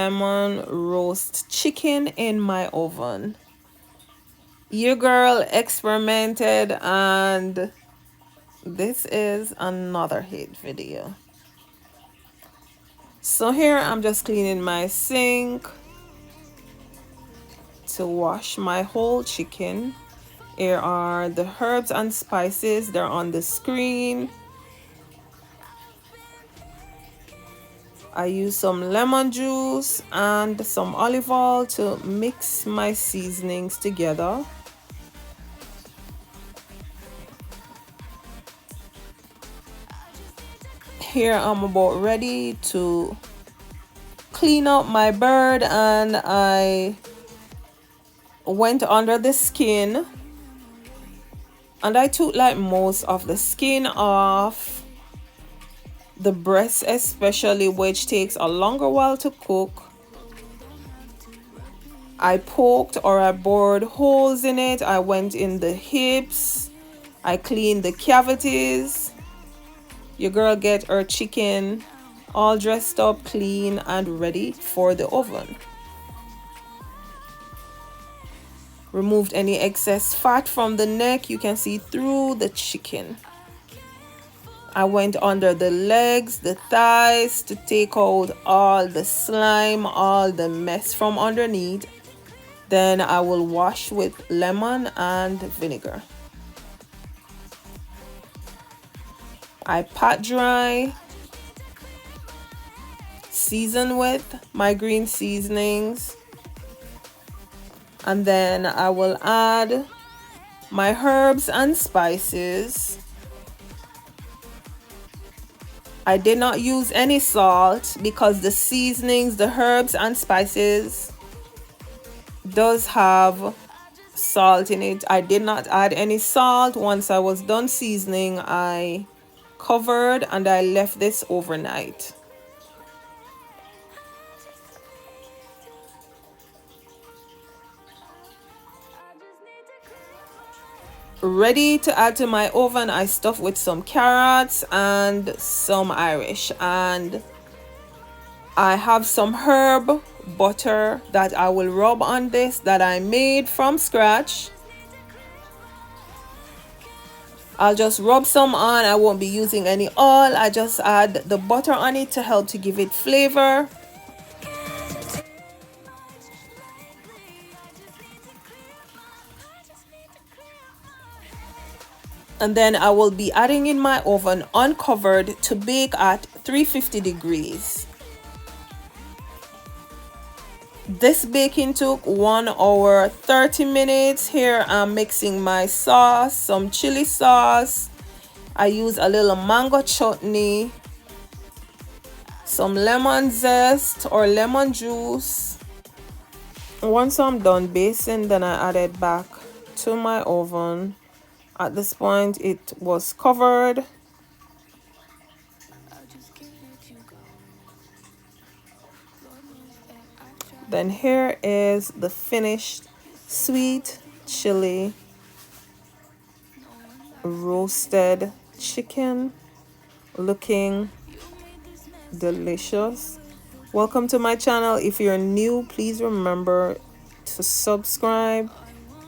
lemon roast chicken in my oven. Your girl experimented, and this is another hit video. So here I'm just cleaning my sink to wash my whole chicken. Here are the herbs and spices. They're on the screen. I use some lemon juice and some olive oil to mix my seasonings together. Here I'm about ready to clean up my bird, and I went under the skin and I took like most of the skin off, the breast especially, which takes a longer while to cook. I poked or I bored holes in it. I went in the hips. I cleaned the cavities. Your girl get her chicken all dressed up, clean, and ready for the oven. Removed any excess fat from the neck. You can see through the chicken. I went under the legs, the thighs, to take out all the slime, all the mess from underneath. Then I will wash with lemon and vinegar. I pat dry, season with my green seasonings, and then I will add my herbs and spices. I did not use any salt because the seasonings, the herbs and spices does have salt in it. I did not add any salt. Once I was done seasoning, I covered and I left this overnight. Ready to add to my oven, I stuffed with some carrots and some Irish, and I have some herb butter that I will rub on this that I made from scratch. I'll just rub some on. I won't be using any oil. I just add the butter on it to help to give it flavor. And then I will be adding in my oven uncovered to bake at 350 degrees. This baking took 1 hour 30 minutes. Here I'm mixing my sauce, some chili sauce. I use a little mango chutney, some lemon zest or lemon juice. Once I'm done basting, then I add it back to my oven. At this point, it was covered. Then here is the finished sweet chili roasted chicken, looking delicious. Welcome to my channel. If you're new, please remember to subscribe,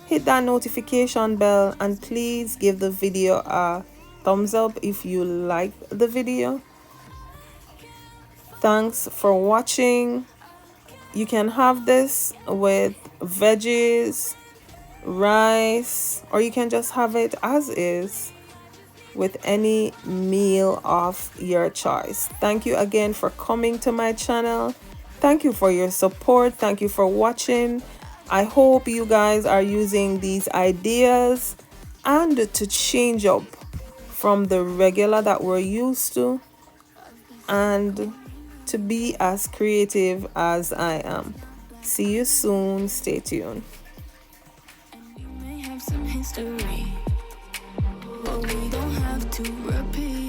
hit that notification bell, and please give the video a thumbs up if you like the video. Thanks for watching. You can have this with veggies, rice, or you can just have it as is with any meal of your choice. Thank you again for coming to my channel. Thank you for your support. Thank you for watching. I hope you guys are using these ideas and to change up from the regular that we're used to, and to be as creative as I am. See you soon. Stay tuned. We may have some history, but we don't have to repeat.